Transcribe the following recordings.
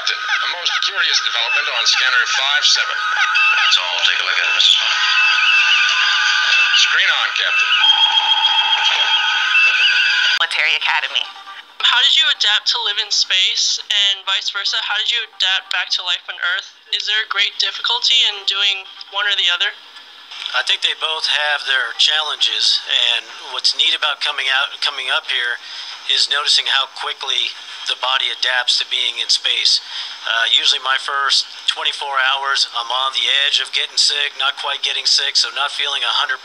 Captain, a most curious development on scanner 5-7. That's all. Take a look at it, Mr. Spock. Screen on, Captain. Military Academy. How did you adapt to live in space, and vice versa? How did you adapt back to life on Earth? Is there a great difficulty in doing one or the other? I think they both have their challenges, and what's neat about coming up here is noticing how quickly the body adapts to being in space. Usually my first 24 hours, I'm on the edge of getting sick, not quite getting sick, so not feeling 100%.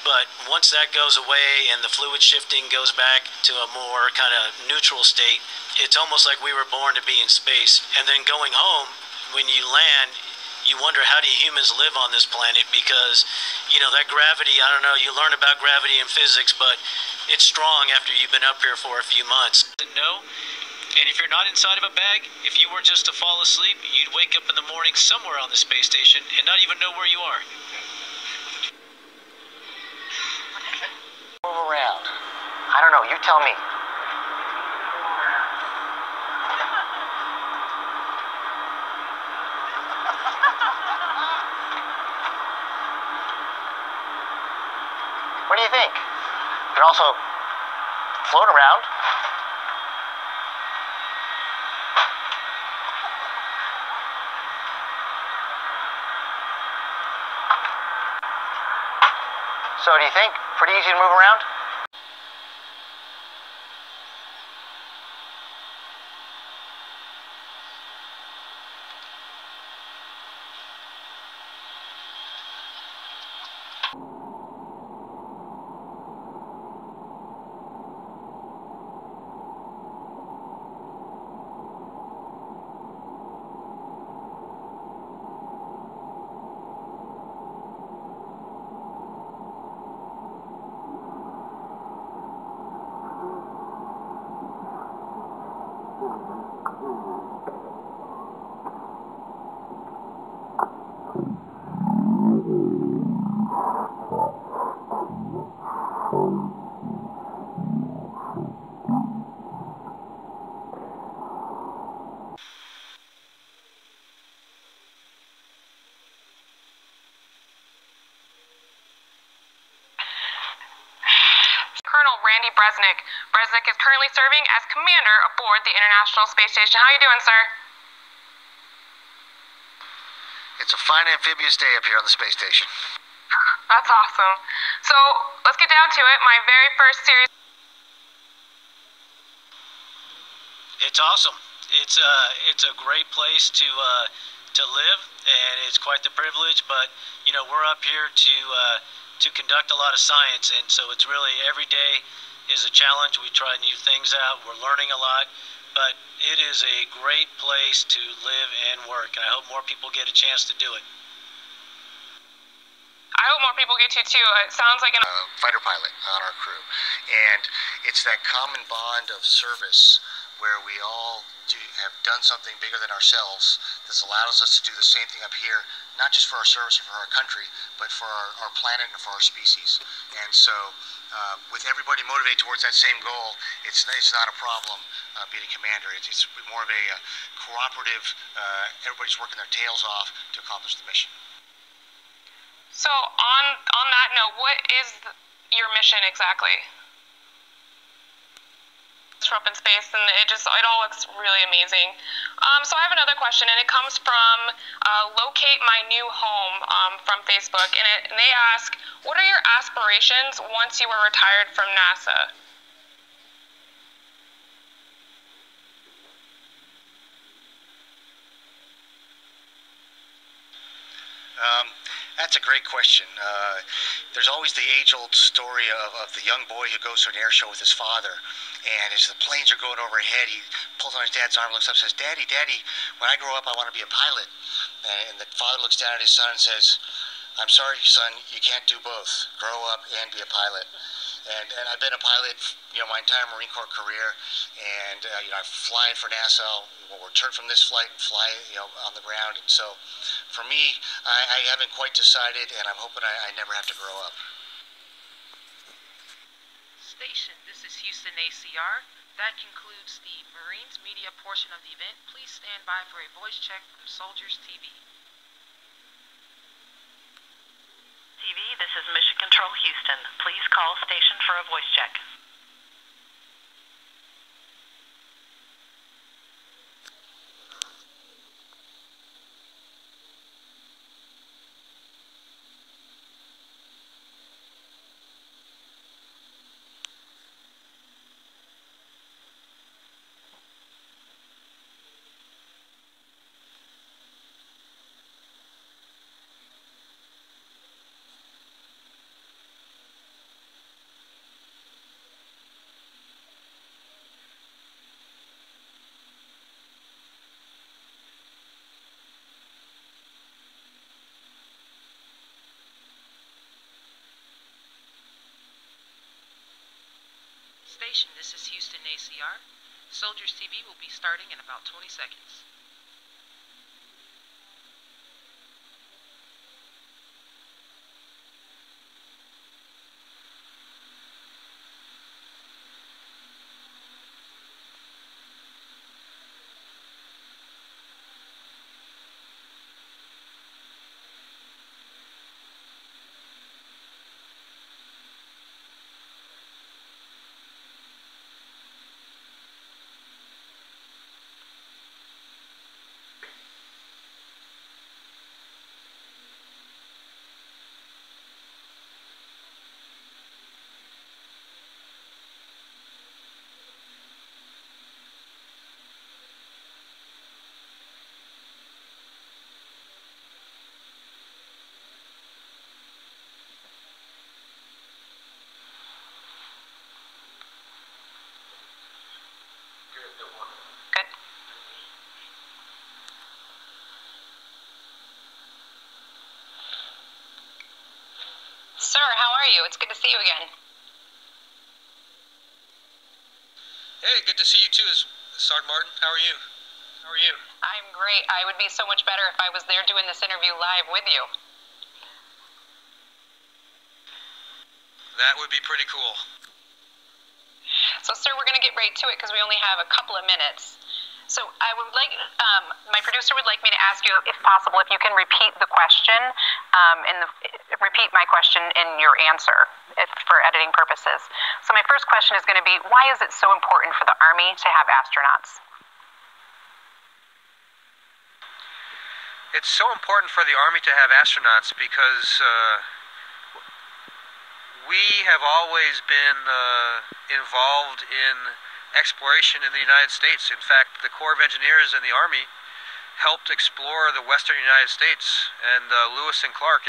But once that goes away and the fluid shifting goes back to a more kind of neutral state, it's almost like we were born to be in space. And then going home, when you land, you wonder, how do humans live on this planet? Because, you know, that gravity, I don't know, you learn about gravity in physics, but it's strong after you've been up here for a few months. No, and if you're not inside of a bag, if you were just to fall asleep, you'd wake up in the morning somewhere on the space station and not even know where you are. Move around. I don't know, you tell me. What do you think? You can also float around. So do you think pretty easy to move around? Colonel Randy Bresnik. Bresnik is currently serving as commander aboard the International Space Station. How are you doing, sir? It's a fine amphibious day up here on the space station. That's awesome. So, let's get down to it. My very first series... It's awesome. It's a great place to live, and it's quite the privilege. But you know, we're up here to conduct a lot of science, and so it's really, every day is a challenge. We try new things out. We're learning a lot, but it is a great place to live and work, and I hope more people get a chance to do it. I hope more people get to too. It sounds like an fighter pilot on our crew, and it's that common bond of service where we all have done something bigger than ourselves that's allowed us to do the same thing up here, not just for our service and for our country, but for our planet and for our species. And so with everybody motivated towards that same goal, it's not a problem being a commander. It's more of a cooperative, everybody's working their tails off to accomplish the mission. So, on that note, what is your mission exactly? Up in space, and it all looks really amazing. So I have another question, and it comes from Locate My New Home from Facebook, and they ask, what are your aspirations once you were retired from NASA? That's a great question. There's always the age-old story of the young boy who goes to an air show with his father, and as the planes are going overhead, he pulls on his dad's arm, looks up and says, Daddy, Daddy, when I grow up, I want to be a pilot. And the father looks down at his son and says, I'm sorry, son, you can't do both. Grow up and be a pilot. And I've been a pilot, my entire Marine Corps career, and I've flying for NASA. We'll return from this flight and fly, on the ground. And so, for me, I haven't quite decided, and I'm hoping I never have to grow up. Station, this is Houston ACR. That concludes the Marines media portion of the event. Please stand by for a voice check from Soldiers TV. TV, this is Mission Control Houston. Please call station for a voice check. Station, this is Houston ACR. Soldiers TV will be starting in about 20 seconds. Good. Sir, how are you? It's good to see you again. Hey, good to see you too, Sergeant Martin. How are you? How are you? I'm great. I would be so much better if I was there doing this interview live with you. That would be pretty cool. So, sir, we're going to get right to it because we only have a couple of minutes. So I would like, my producer would like me to ask you, if possible, if you can repeat the question, repeat my question in your answer for editing purposes. So my first question is going to be, why is it so important for the Army to have astronauts? It's so important for the Army to have astronauts because we have always been involved in exploration in the United States. In fact, the Corps of Engineers and the Army helped explore the western United States, and Lewis and Clark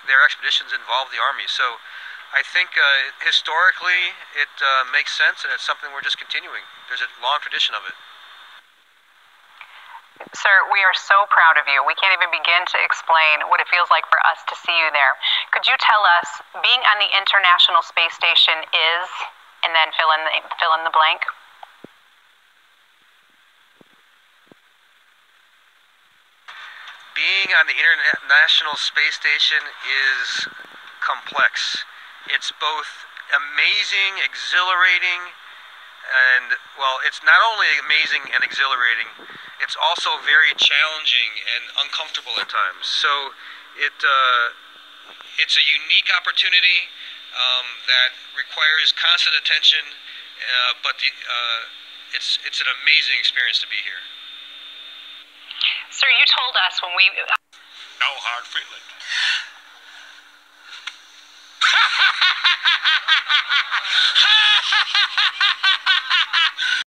their expeditions involved the Army. So I think historically it makes sense, and it's something we're just continuing. There's a long tradition of it. Sir, we are so proud of you. We can't even begin to explain what it feels like for us to see you there. Could you tell us, being on the International Space Station is, and then fill in the blank? Being on the International Space Station is complex. It's both amazing, exhilarating, and, well, it's not only amazing and exhilarating, it's also very challenging and uncomfortable at times. So it's a unique opportunity that requires constant attention, but it's an amazing experience to be here. Sir, you told us when we... No hard feelings.